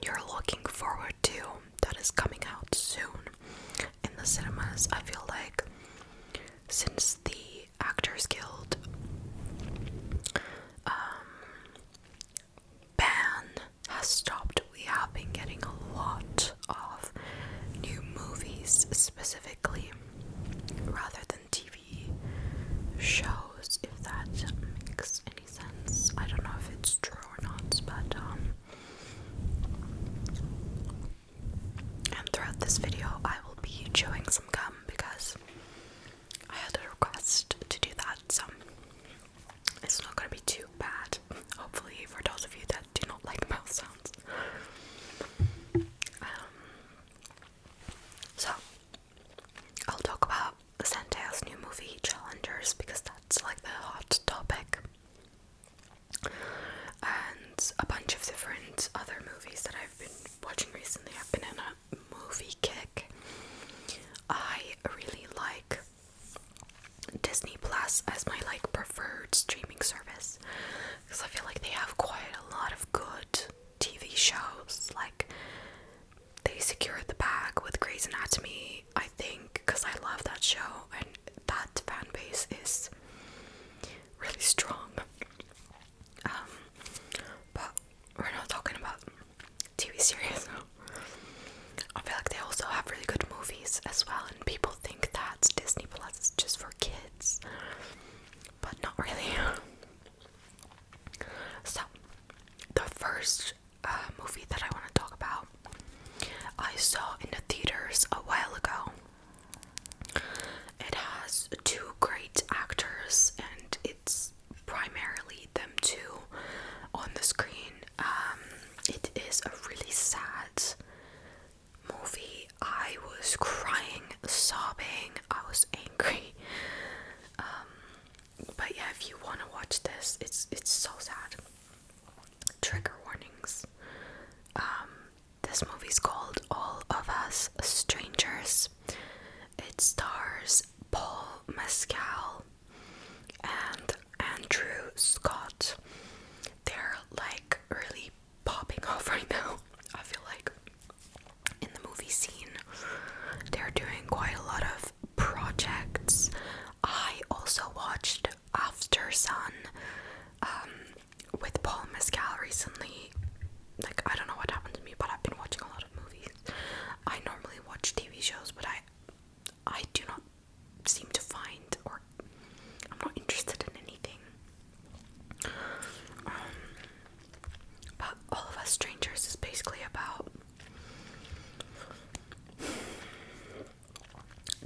you're looking forward to that is coming out soon in the cinemas. I feel like since the Actors Guild ban has stopped, we have been getting a lot of new movies specifically rather than TV shows, if that makes any sense. I don't know if it's true or not, but and throughout this video I will be chewing some gum because I had a request to do that, so it's not gonna be too bad, hopefully, for those of you that do not like mouth sounds. So I'll talk about Zendaya's new movie Challengers because that's like the hot topic, and a bunch of different other movies that I've been watching recently. I've been in a movie kick. I really like Disney Plus as my like preferred streaming service because I feel like they have quite a lot of good TV shows. Like, they secured the bag with Grey's Anatomy, I think, because I love that show and that fan base is really strong. But we're not talking about TV series. I feel like they also have really good movies as well, and people think that Disney Plus is just for kids, but not really. So, the first movie that I want to talk about, I saw in the theaters a while ago. It has two great actors, and it's primarily them two on the screen. It is a really sad movie. I was crying, sobbing, I was angry. But yeah, if you want to watch this, it's so sad. Trigger warnings. This movie's called All of Us Strangers. It stars Paul Mescal and Andrew Scott. They're like really popping off right now. I feel like in the movie scene they're doing quite a lot of projects. I also watched After Sun with Paul Mescal recently. Like, I don't know what happened to me, but I've been watching a lot of movies. I normally watch TV shows, but I do not seem to find, or I'm not interested in anything. But All of Us Strangers is basically about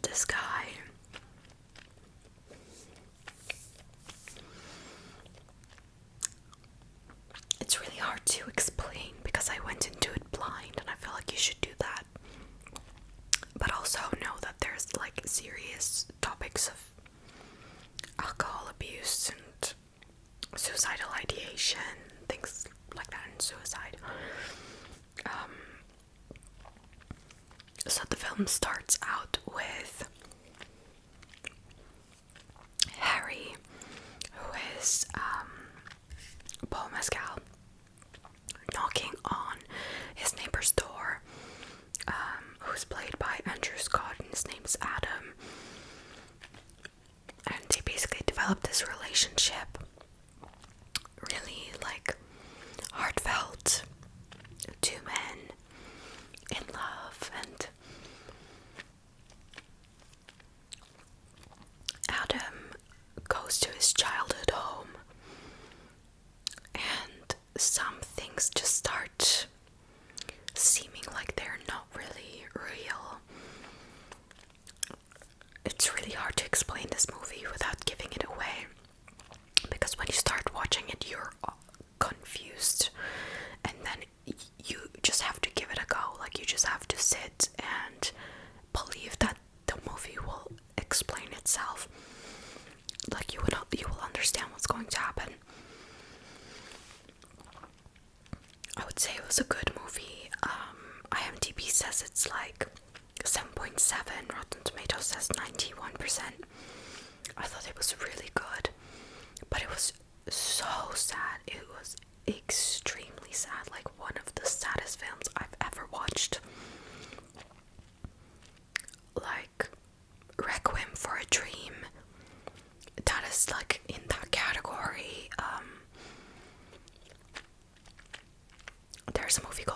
this guy. It's really hard to explain because I went into it blind, and I feel like you should do that. But also know that there's like serious topics of alcohol abuse and suicidal ideation, things like that, and suicide. So the film starts out with Harry, who is Paul Mescal, knocking on his neighbor's door, who's played by Andrew Scott, and his name's Adam. And they basically develop this relationship, really like heartfelt, two men in love, and Adam goes to his childhood home, and some things just start seeming like they're not really real. It's really hard to explain this movie without giving it away, because when you start watching it, you're confused, and then you just have to give it a go. Like, you just have to sit and believe that the movie will explain itself. Like, you will understand what's going to happen. I would say it was a good movie. IMDb says it's like 7.7, Rotten Tomatoes says 91%. I thought it was really good, but it was so sad. It was extremely sad, like one of the saddest films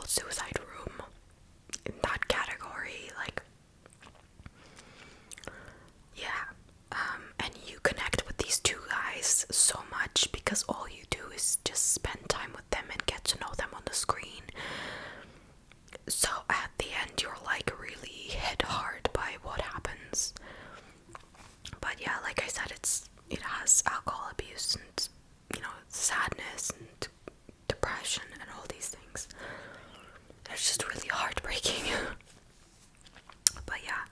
Suicide Room, in that category. Like, yeah, and you connect with these two guys so much because all you do is just spend time with them and get to know them on the screen. So at the end, you're like really hit hard by what happens. But yeah, like I said, it has alcohol abuse and, you know, sadness and depression and all these things. It's just really heartbreaking. But yeah,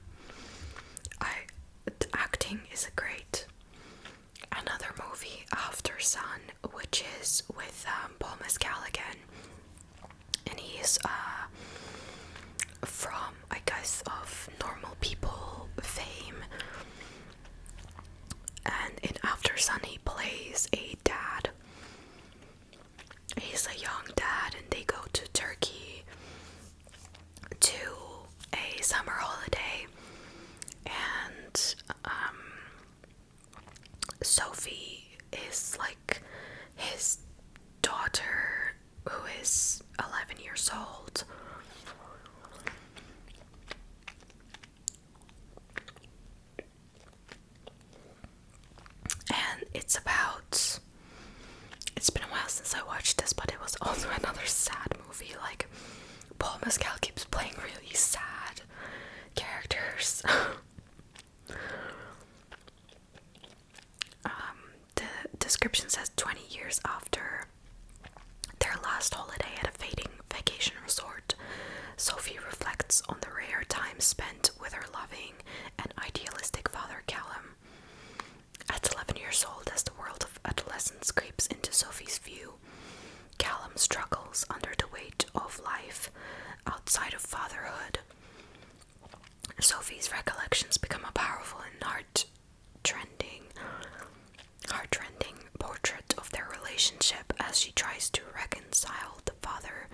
the acting is great. Another movie, After Sun, which is with Paul Mescal again, and he's from, I guess, of Normal People fame. And in After Sun, he plays a dad. He's a young dad, and they go to Turkey to a summer holiday, and Sophie is like his daughter, who is 11 years old. And it's been a while since I watched this, but it was also another sad movie. Like, Paul Mescal keeps playing really sad characters. The description says 20 years after their last holiday at a fading vacation resort, Sophie reflects on the rare time spent with her loving and idealistic father Callum. At 11 years old, as the world of adolescence creeps into Sophie's view, Callum struggles under the weight of life outside of fatherhood. Sophie's recollections become a powerful and heart-rending portrait of their relationship as she tries to reconcile the father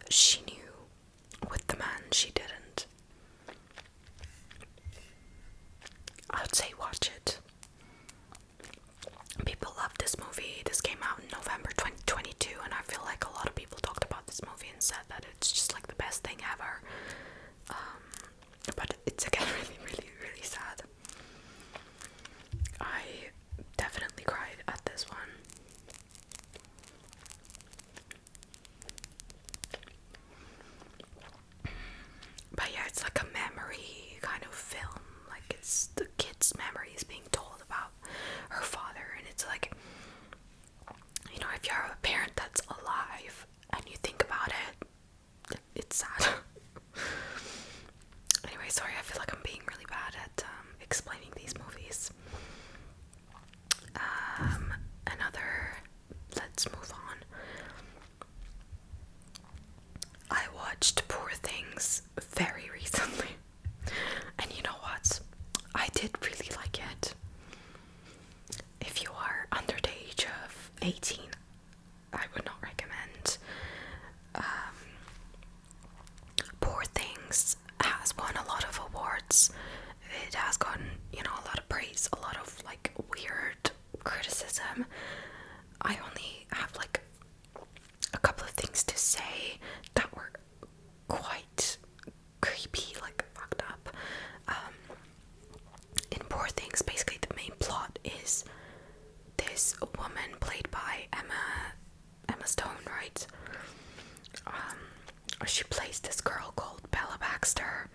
she knew with the man she didn't. I would say watch it. People love this movie. This came out in November 2022, and I feel like a lot of people talked about this movie and said that it's just like the best thing ever. But it's again really sad. I definitely cried at this one. But yeah, it's like a memory kind of film. Like, it's the kid's memories being told about her father, and it's like, you know, if you're a parent that's alive and you think about it, it's sad. Anyway, sorry, I feel like I'm being really bad at explaining these movies. Let's move on. I watched Poor Things very recently, and you know what? I did really like it. If you are under the age of 18, I would not recommend. Poor Things has won a lot of awards. It has gotten, you know, a lot of praise, a lot of like weird criticism. I only have like a couple of things to say that were quite creepy, like fucked up. In Poor Things, basically the main plot is this woman played by Emma Stone, right? She plays this girl called Bella Baxter,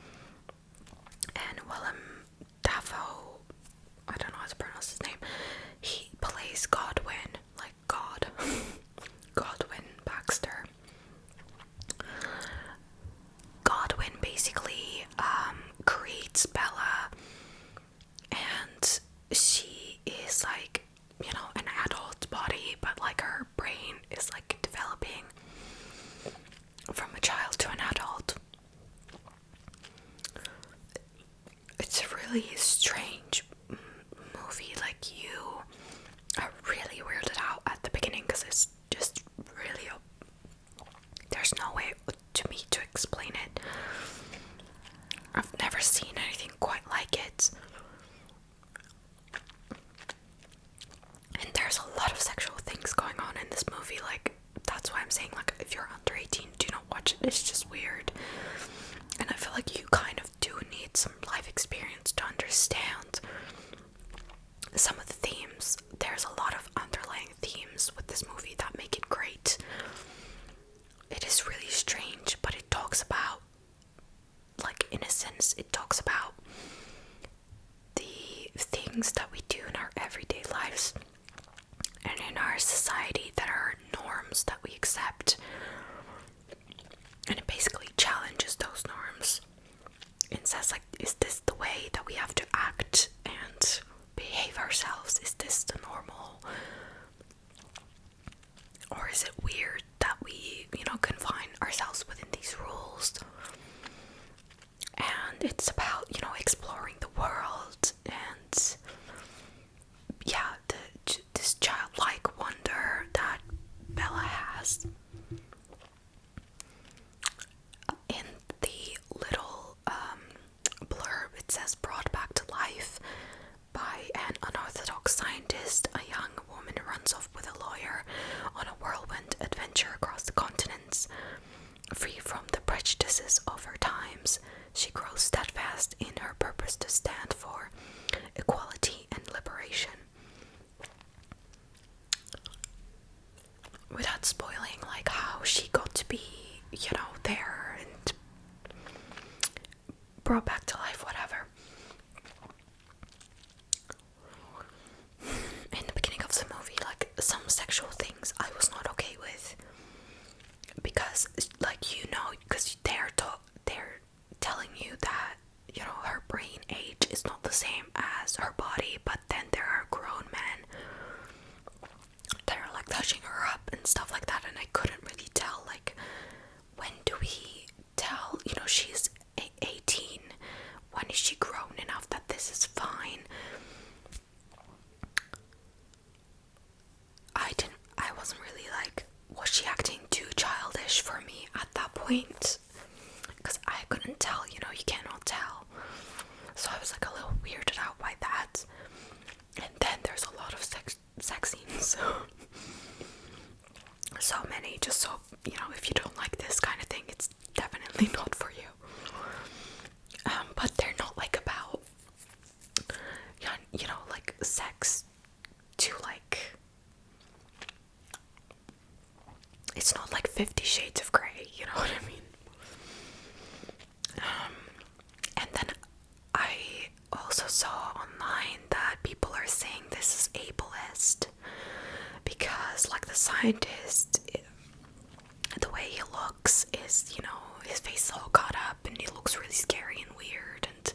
and Willem Dafoe, I don't know how to pronounce his name, he plays Godwin, like God. Godwin Baxter. Godwin basically creates Bella, and she is like, you know, an adult body, but like her brain is like developing from a child to an adult. It's a really strange movie. Like, you are really weirded out at the beginning because it's just really there's no way to me to explain it. I've never seen anything quite like it. And there's a lot of sexual things going on in this movie. Like, that's why I'm saying, like, if you're under 18, do not watch it. It's just weird. And I feel like you kind of do need some life experience to understand some of the themes. There's a lot of underlying themes with this movie that make it great. It is really strange, but it talks about, like, in a sense, it talks about the things that we do in our everyday lives and in our society that are norms that we accept. And it basically challenges those norms. It says, like, is this the way that we have to act and behave ourselves? Is this the normal? Or is it weird that we, confine ourselves within these rules? And it's about, exploring the world and, yeah, this childlike wonder that Bella has. In the little blurb, it says brought back to life by an unorthodox scientist, a young woman runs off with a lawyer on a whirlwind adventure across the continents. Free from the prejudices of her times, she grows steadfast in her purpose to stand for equality and liberation. Without spoiling, like, how she got to be, there and brought back to life, whatever. In the beginning of the movie, like, some sexual things I was not okay with, because, like, because they're telling you that, her brain age is not the same as her body, but then there are grown men that are, like, touching her up and stuff like that, and I couldn't really tell, like, when do we tell, she's 18, when is she grown enough that this is fine? I wasn't really, like, was she acting too childish for me at that point? Because I couldn't tell, you cannot tell. So I was, like, a little weirded out by that. And then there's a lot of sex scenes. So many, just so, if you don't like this kind of thing, it's definitely not for you. But they're not, like, about, like, sex to, like, it's not like 50 Shades of Grey, you know what I mean? And then I also saw online that people are saying this is ableist because, like, the scientist, the way he looks is, his face is all cut up and he looks really scary and weird, and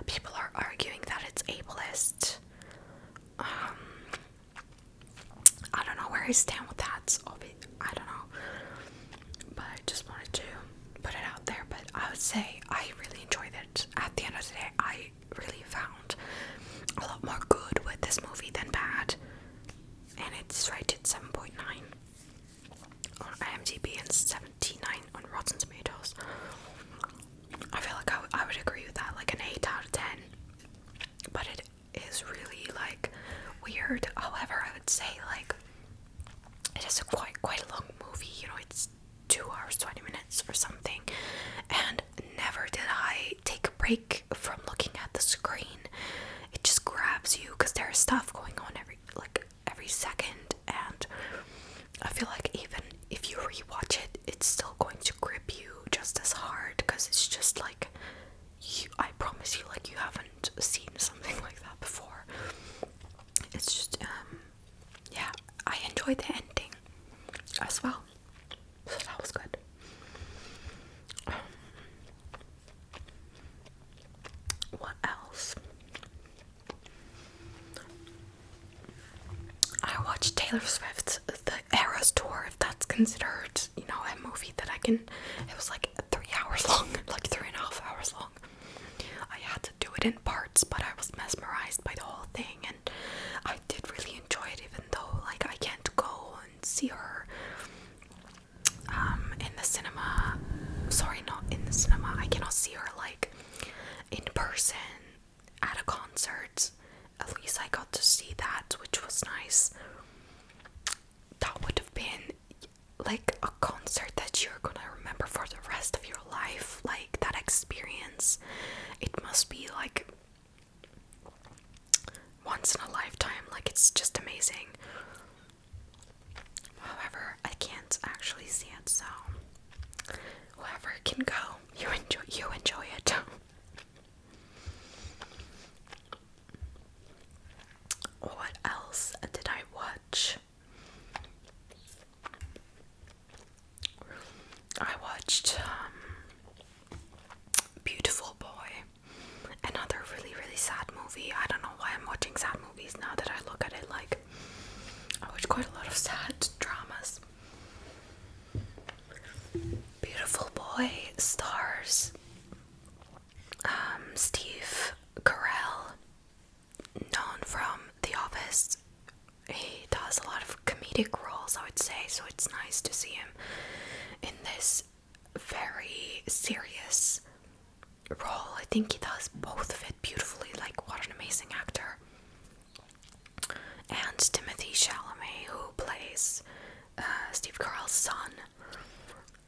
people are arguing that it's ableist. I don't know where I stand with that. I don't know, but I just wanted to put it out there. But I would say I really enjoyed it. At the end of the day, I really found a lot more good with this movie than bad, and it's rated 7.9 on IMDb and 79 on Rotten Tomatoes. I feel like I would agree with that, like an 8 out of 10. But it is really, like, weird. However, I would say, like, it is a quite a long movie. It's 2 hours 20 minutes or something, and never did I take a break from looking at the screen. It just grabs you because there's stuff going on every second, and I feel like even if you rewatch it, it's still going to grip you just as hard, because it's just like, I promise you, like, you haven't seen something like that before. It's just, yeah, I enjoyed the ending as well, so that was good. What else? I watched Taylor Swift's The Eras Tour, if that's considered, a movie that I can. It was like 3 hours long, like 3.5 hours long. I had to do it in parts, but I was mesmerized by the whole thing, and I did really enjoy it, even though, like, I can't go and see her in the cinema. Sorry, not in the cinema. I cannot see her, like, in person at a concert. At least I got to see that, which was nice. That would have been like a concert that you're gonna remember for the rest can go. You enjoy it. What else did I watch? I watched Beautiful Boy, another really, really sad movie. I don't know why I'm watching sad movies now that I look at it. Like, I watch quite a lot of sad dramas. Beautiful Boy stars Steve Carell, known from The Office. He does a lot of comedic roles, I would say, so it's nice to see him in this very serious role. I think he does both of it beautifully. Like, what an amazing actor. And Timothy Chalamet, who plays Steve Carell's son.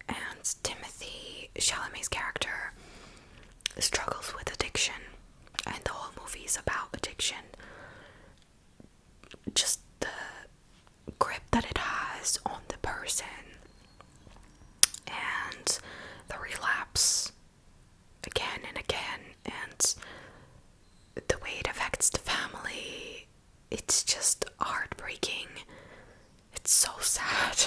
And Timothy Chalamet's character struggles with addiction, and the whole movie is about addiction. Just the grip that it has on the person, and the relapse again and again, and the way it affects the family. It's just heartbreaking. It's so sad.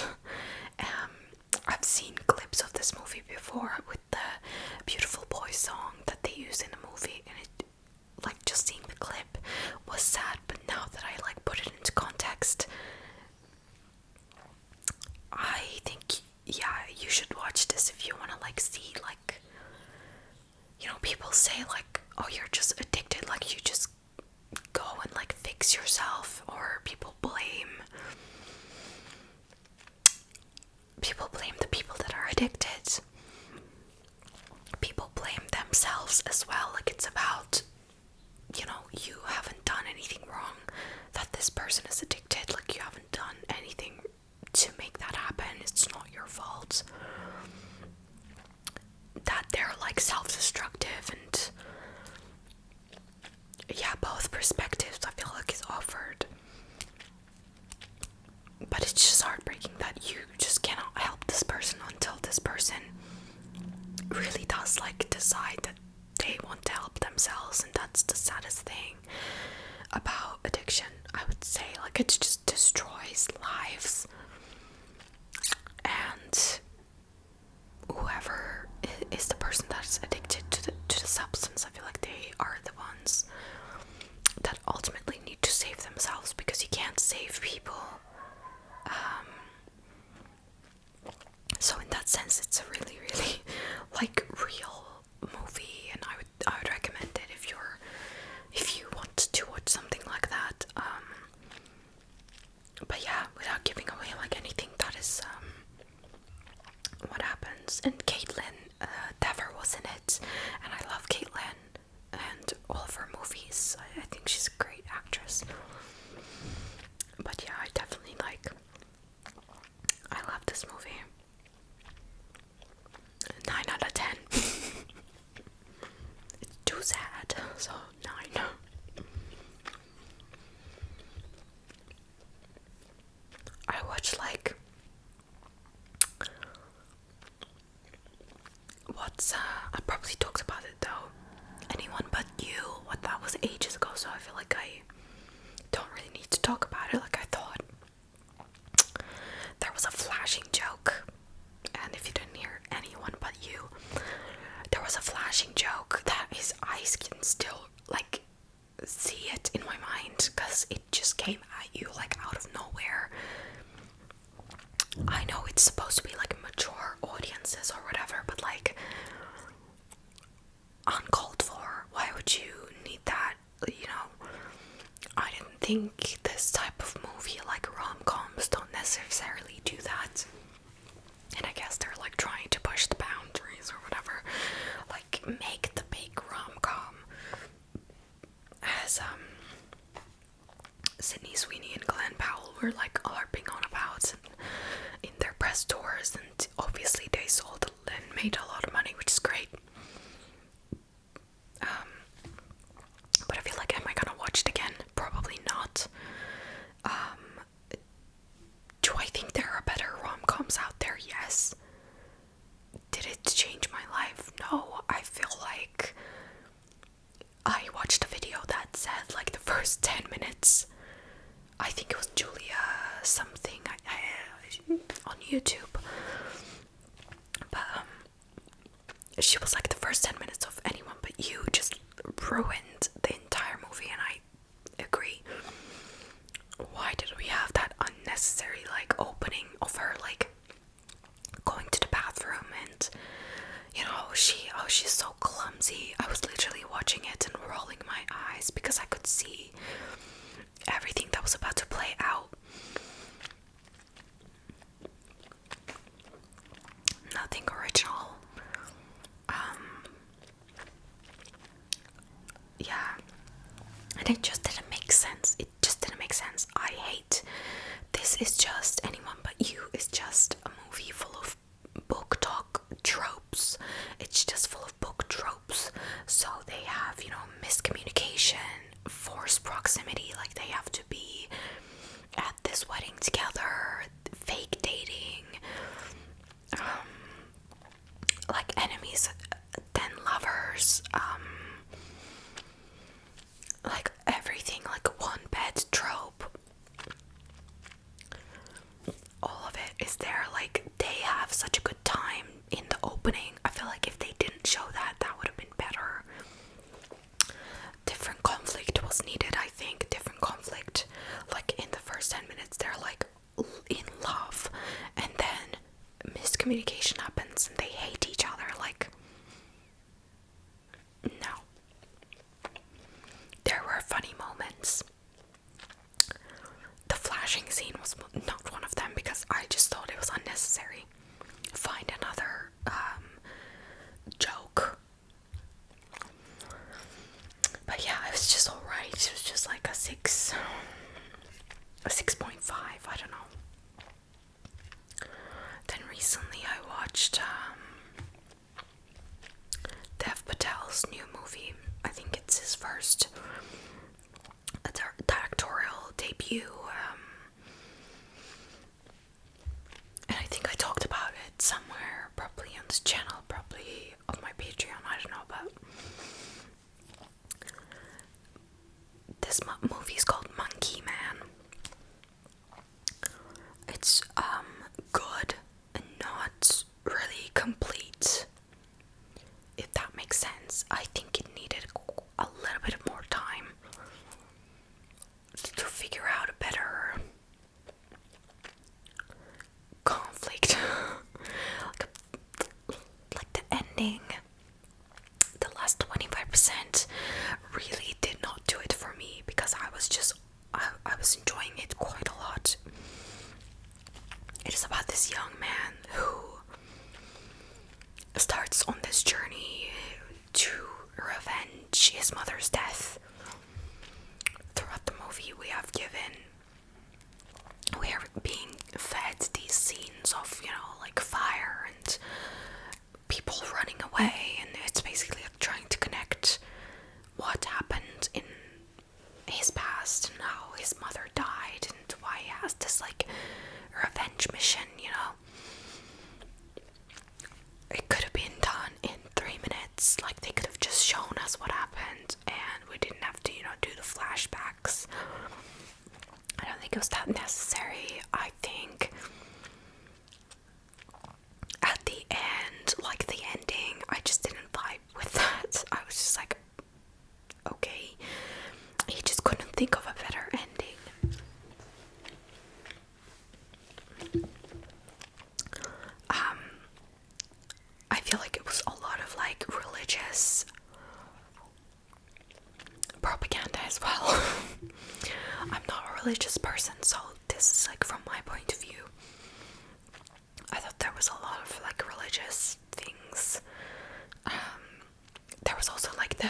I've seen clips of this movie before with the Beautiful Boy song that they use in the movie, and it, like, just seeing the clip was sad, but now that I like put it into context, I think, yeah, you should watch this if you want to like see, like, you know, people say like, oh, you're just addicted, like you just go and like fix yourself, or people blame the people that are addicted. People blame themselves as well. Like, it's about, you know, you haven't done anything wrong that this person is addicted. Like, you haven't done anything to make that happen. It's not your fault. That they're like self-destructive, and yeah, both perspectives I feel like is offered. But it's just heartbreaking that you just cannot help this person until this person really does like decide that they want to help themselves. And that's the saddest thing about addiction, I would say. Like, it just destroys lives, and whoever is the person that's addicted to the substance, I feel like they are the ones that ultimately need to save themselves, because you can't save people. So in that sense, it's a really, really like real movie, and I would recommend it if you want to watch something like that. But yeah, without giving away like anything, that is what happens. And Caitlin Dever was in it, and I love Caitlin and all of her movies. I think she's a great actress. But yeah, I definitely I love this movie. 9 out of 10. It's too sad, so 9. I watched like I probably talked about it though. Anyone But You. What, that was ages ago, so I feel like I don't really need to talk about it. Like, I thought there was a flashing joke, and if you didn't hear Anyone But You, there was a flashing joke that his eyes can still like see it in my mind, because it just came at you like out of nowhere. I know it's supposed to be like mature audiences or whatever, but like, uncalled for. Why would you need that? You know, I didn't think this type of movie, like rom-coms, don't necessarily do that. And I guess they're like trying to push the boundaries or whatever. Like, make the big rom-com, as Sydney Sweeney and Glenn Powell were like harping on about in their press tours, and obviously they sold and made a lot of money, which is great. But I feel like, am I gonna watch it again? Probably not. Do I think there are better rom-coms out there? Yes. Did it change my she was like the first 10 minutes of Anyone But You just ruined the entire movie, and I agree. Why did we have that unnecessary like opening of her like going to the bathroom, and you know, she's so clumsy. I was literally watching it and rolling my eyes because I could see everything that was about to play out. Nothing original. Yeah. And it just didn't make sense. It just didn't make sense. I hate this. Is just Anyone But You is just a movie full of book talk tropes. It's just full of book tropes. So they have, you know, miscommunication, forced proximity, like they have to be at this wedding together, fake dating, like enemies then lovers, like everything, like one bed trope. All of it is there. Like they have such a good time in the opening. I feel like if they didn't show that, that would have been better. Different conflict was needed, I think. Different conflict. Like in the first 10 minutes, they're like in love, and then miscommunication happens and they hate each other. Like, no. There were funny moments. The flashing scene was not one of them because I just thought it was unnecessary. Find another joke. But yeah, it was just alright. It was just like a 6.5, I don't know. Then recently I watched Dev Patel's new movie. I think it's his first directorial debut. And I think I talked about it somewhere, probably on this channel, probably on my Patreon, I don't know, but this movie is called Monkey Man. It's good and not really complete, if that makes sense. I think it needed a little bit more time to figure out a better conflict. like the ending, the last 25% really did not do it for me, because I was enjoying it quite a lot. It is about this young man who starts on this journey to revenge his mother's death. Throughout the movie, we are being fed these scenes of, you know, like fire and people running away, and it's basically like trying to connect what happened in his past and how his mother died and why he has this like revenge mission, you know. It could have been done in 3 minutes. Like they could have just shown us what happened and we didn't have to, you know, do the flashbacks. I don't think it was that necessary. I think at the end, like the ending, I just didn't vibe with that. I was just like, okay, he just couldn't think of a better ending. I feel like it was a lot of like religious propaganda as well. I'm not a religious person, so this is like from my point of view. I thought there was a lot of like religious things. There was also like a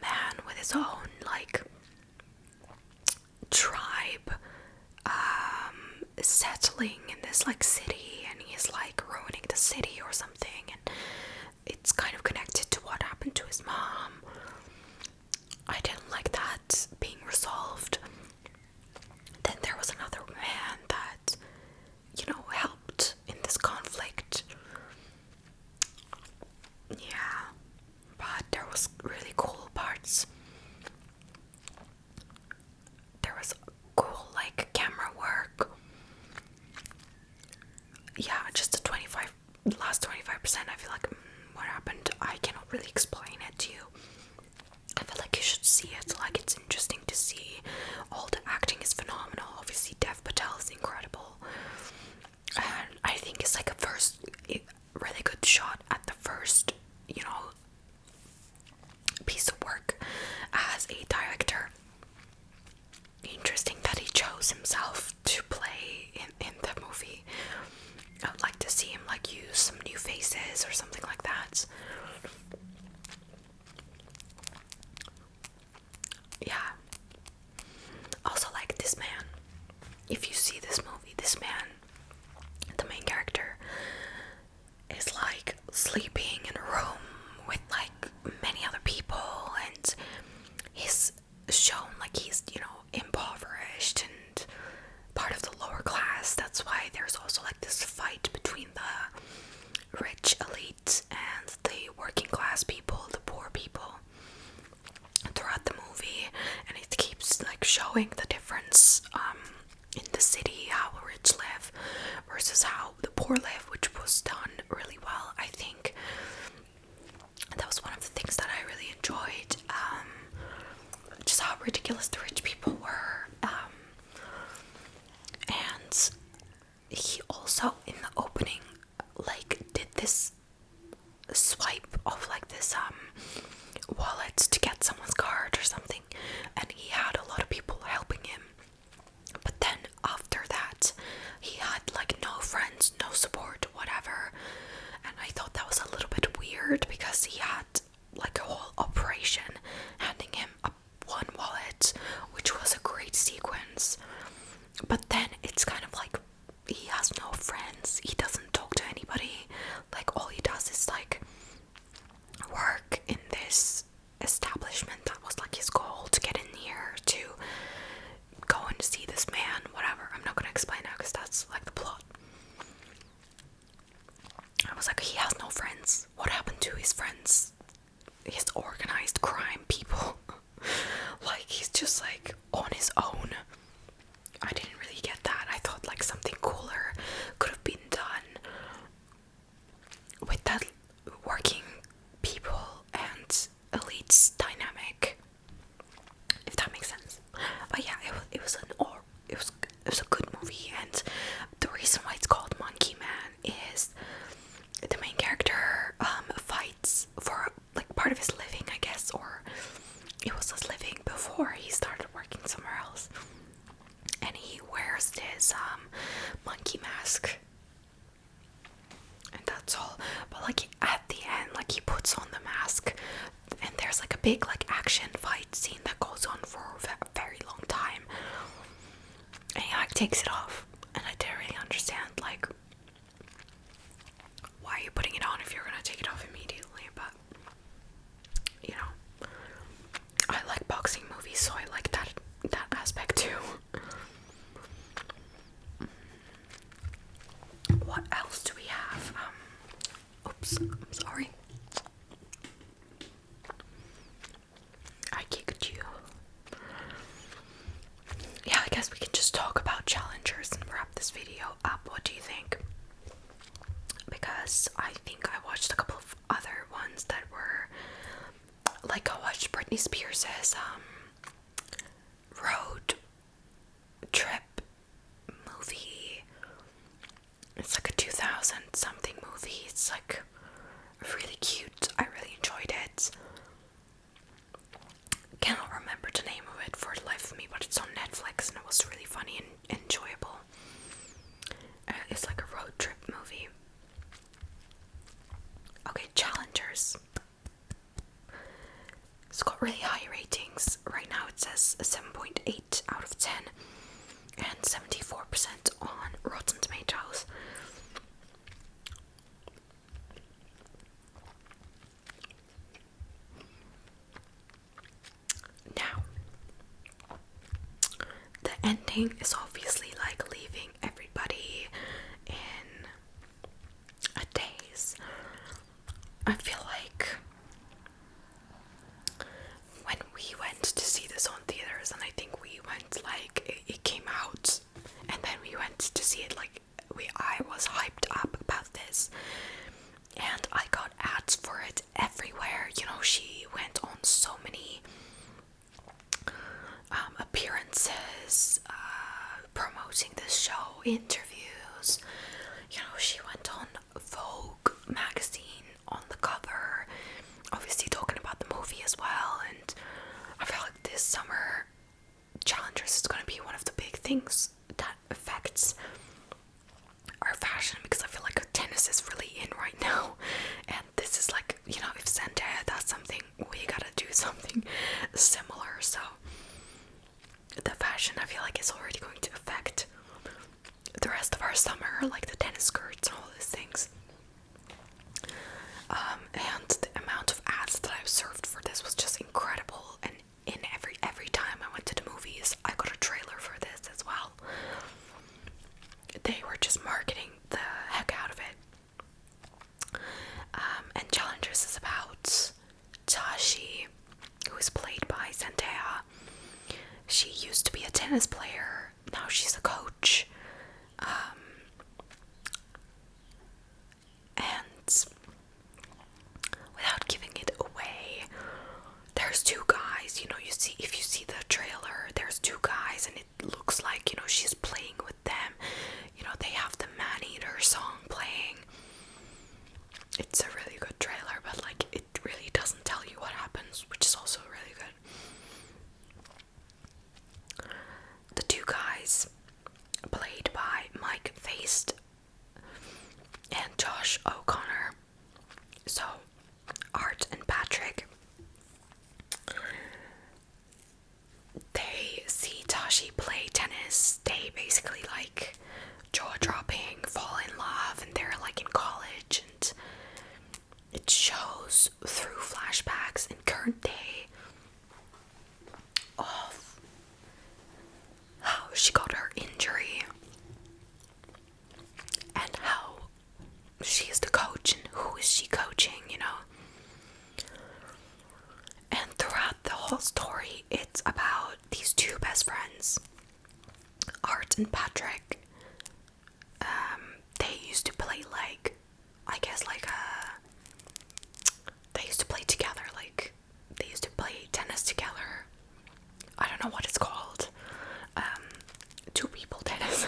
man with his own like tribe settling in this like city, and he's like ruining the city or something, and it's kind of connected to what happened to his mom. I didn't like that being resolved. Then there was another man that, you know, helped in this conflict, faces or something like that. Yeah. Also, like, this man, if you see this movie, this man, the main character, is like sleeping in a room with like many other people, and he's shown like he's, you know, impoverished and part of the lower class. That's why there's also like this fight between the rich elite and the working class people, the poor people, throughout the movie. And it keeps like showing the difference in the city, how the rich live versus how the poor live, which was done really well. I think that was one of the things that I really enjoyed, just how ridiculous the rich people were. And he also, in the opening, like, did this swipe of like this wallet to get someone's card or something, and he had a lot of people helping him. But then after that, he had like no friends, no support, whatever. And I thought that was a little bit weird, because he had like a whole operation handing him one wallet, which was a great sequence. But then it's kind of like he has no friends, he doesn't talk to anybody. Like, all he does is like work in this establishment that was like his goal, to get in here, to go and see this man, whatever. I'm not gonna explain now because that's like the plot. I was like, he has no friends. What happened to his friends? His organized crime people. Like, he's just like on his own. I didn't really get that. I thought like something cooler could have been done with that working people and elites dynamic, if that makes sense. But yeah, it was a good movie. And the reason why it's called Monkey Man is the main character fights for like part of his living, I guess, or it was his living before he started working somewhere else. And he wears this monkey mask, and that's all. But like at the end, like, he puts on the mask, and there's like a big like action fight scene that goes on for a very long time, and he like takes it off, and I didn't really understand like, why are you putting it on if you're gonna take it off immediately? But you know, I like boxing movies, so I like that aspect too. What else do we have? Oops, I'm sorry. I kicked you. Yeah, I guess we can just talk about challengers and wrap this video up. What do you think? Because I think I watched a couple of other ones that were like, I watched Britney Spears' road trip movie. It's like a 2000 something movie. It's like really cute. I really enjoyed it. Cannot remember the name of it for the life of me, but it's on Netflix and it was really funny and enjoyable. It's like a road trip movie. Okay, Challengers. It's got really high ratings. Right now it says a 7.8 out of 10 and 74% on Rotten Tomatoes. Now, the ending is obviously like leaving everybody in a daze. I feel like when we went to see this on theaters, and I think we went like it came out, and then we went to see it like I was hyped up about this, and I got ads for it everywhere. You know, she went on so many appearances, promoting this show, interviews. You know, she went on Vogue magazine on the cover, obviously talking about the movie as well. And I feel like this summer Challengers is going to be one of the big things that affects our fashion, because I feel like tennis is really in right now. tennis player. Now she's a coach. And without giving it away, there's two guys, you see, if you see the trailer, there's two guys, and it looks like, she's playing with them. They have the Man-Eater song playing. It's a really good trailer, but like, it really doesn't tell you what happens, which is also really good. The two guys, played by Mike Faced and Josh O'Connor. So, Art and Patrick, they see Tashi play tennis. They basically like jaw-dropping, fall in love, and they're like in college, and it shows through flashbacks in current day of how she got her injury and how she is the coach and who is she coaching, And throughout the whole story, it's about these two best friends, Art and Patrick. They used to play they used to play together, like they used to play tennis together. I don't know what it's called. Two people tennis.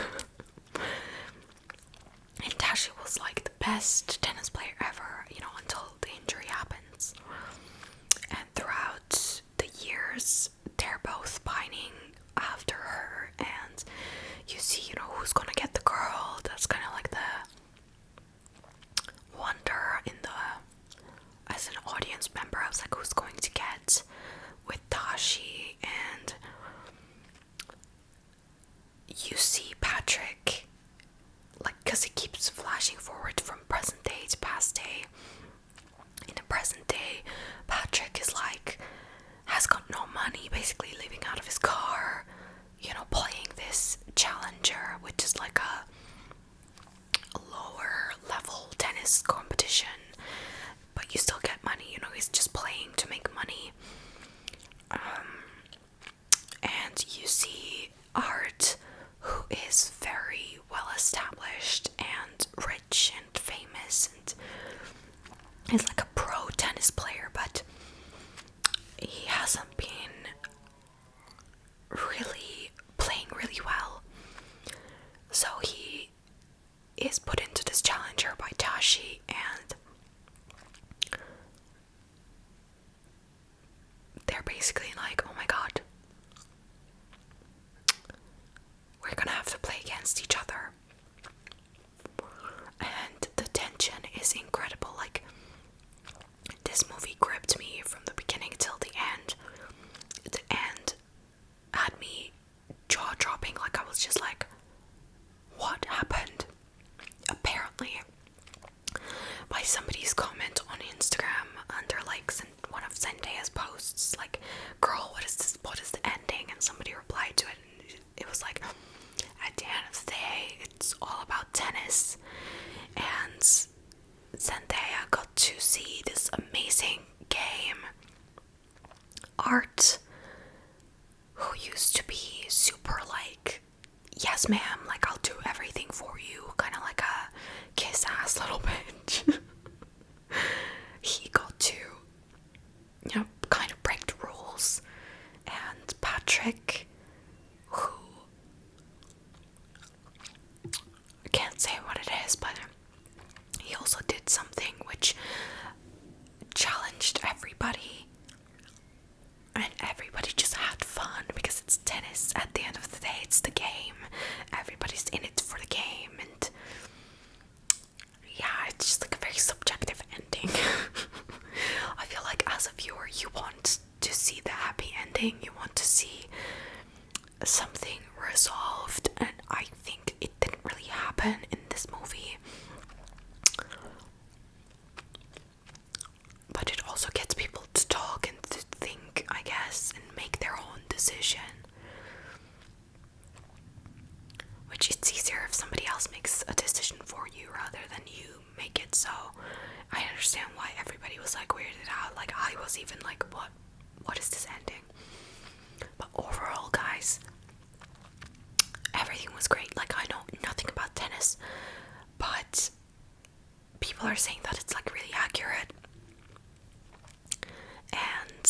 And Tashi was like the best tennis player ever, until the injury happens. And throughout the years, they're both pining after her, and you see, who's gonna get the girl. That's kind of like the wonder as an audience member. I was like, who's going to get with Tashi? And you see Patrick, like, because it keeps flashing forward from present day to past day. In the present day, Patrick is like, has got no money, basically living out of his car, playing this challenger, which is like a lower level tennis competition, but you still get money, he's just playing to make money. And you see Art, who is very well established and rich and famous, and is like a pro tennis player, but he hasn't been really playing really well. So he is put into this challenger by Tashi, and they're basically like, oh my god, we're gonna have to play against each other. And the tension is incredible. Like, this movie gripped me from the beginning till the end. The end had me jaw-dropping. Like, I was just like, what happened? Apparently, by somebody's comment on Instagram under like one of Zendaya's posts, like, girl, what is this? What is the ending? And somebody replied to it, and it was like, at the end of the day, it's all about tennis. And Zendaya got to see this amazing game. Art, who used to be super like, yes ma'am, like, I'll do everything for you, kind of like a kiss ass little bitch. He got to, kind of break the rules. And Patrick, who, I can't say what it is, but he also did something which challenged everybody, and everybody just had fun because it's tennis. At the end of the day, it's the game. Everybody's in it for the game, and yeah, it's just like a very subjective ending. I feel like as a viewer, you want to see the happy ending. You want to see something resolved, and I think it didn't really happen in this movie. But it also gets people to talk and to think, I guess, and make their own decision. Which, it's easier if somebody else makes a decision for you rather than you make it. So I understand why everybody was like weirded out. Like, I was even like, what is this ending? But overall, guys, are saying that it's like really accurate. And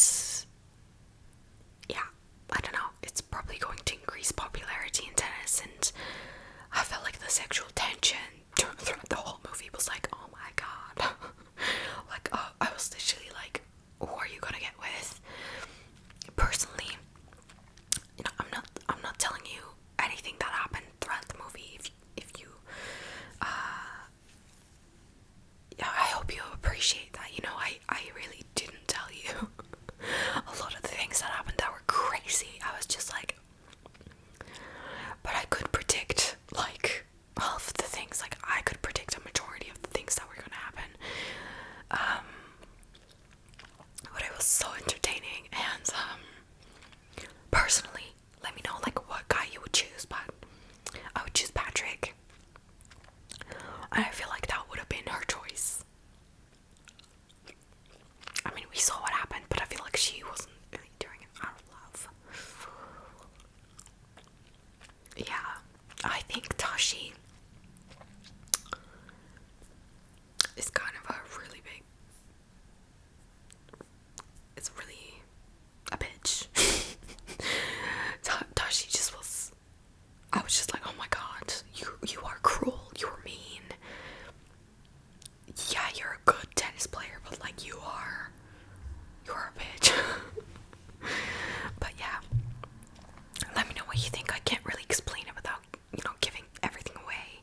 yeah, I don't know, it's probably going to increase popularity in tennis. And I felt like the sexual tension throughout the whole movie was like, oh my god. Like, I was literally like, who are you gonna get with? Personally, you know, I'm not telling you anything that happened throughout the movie. If you yeah, I hope you appreciate that. You know, I really didn't tell you a lot of the things that happened that were crazy. I was just like, but I could predict like half of the things. Like, I could predict a majority of the things that were gonna happen. But it was so entertaining. And personally, let me know like what guy you would choose. But I would choose Patrick, and I feel like that would have been her choice. I mean, we saw what happened, but I feel like she wasn't really doing it out of love. Yeah, I think Tashi is kind of a really big, it's really a bitch. Tashi just was, I was just like, oh my god, you are cruel, you're mean. Yeah, you're a good tennis player, but like you're a bitch. But yeah, let me know what you think. I can't really explain it without, you know, giving everything away.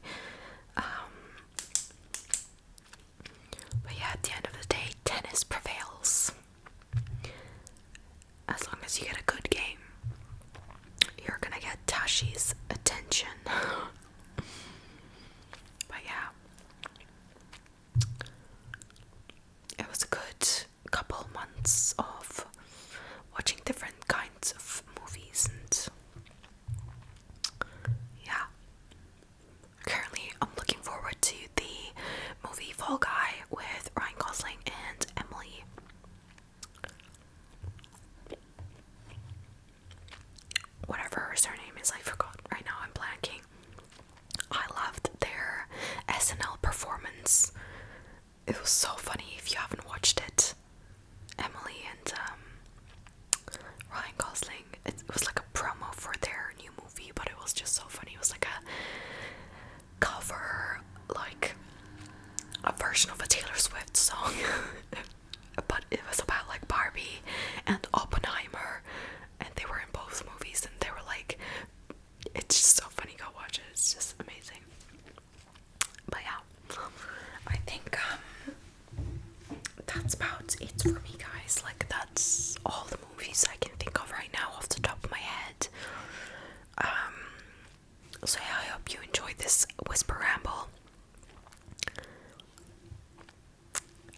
But yeah, at the end of the day, tennis prevails. As long as you get a good game, you're gonna get Tashi's attention. But yeah, it was a good couple months of watching different kinds of movies. And yeah, currently I'm looking forward to the movie Fall Guy with Ryan Gosling and Emily. Whatever her surname is, I forgot right now, I'm blanking. I loved their SNL performance. It was so funny. If you haven't watched it, Emily and Ryan Gosling, it was like a promo for their new movie, but it was just so funny. It was like a cover, like a version of a Taylor Swift song. But it was about like Barbie and Oppenheimer, and they were in both movies, and they were like, it's just so funny. Go watch it, it's just amazing. But yeah, I think that's about it for me, guys. Like, that's all the movies I can think of right now off the top of my head. So yeah, I hope you enjoyed this Whisper Ramble.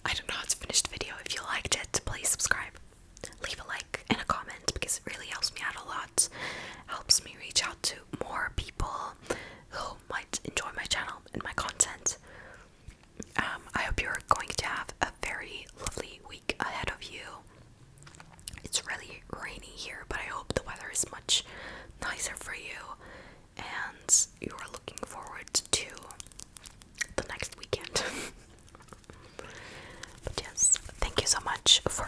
I don't know how to finish the video. If you liked it, please subscribe, leave a like and a comment, because it really helps me out a lot. Helps me reach out to more people who might enjoy my channel and my content. I hope you're going to have a very lovely week ahead of you. It's really rainy here, but I hope the weather is much nicer for you and you are looking forward to the next weekend. But yes, thank you so much for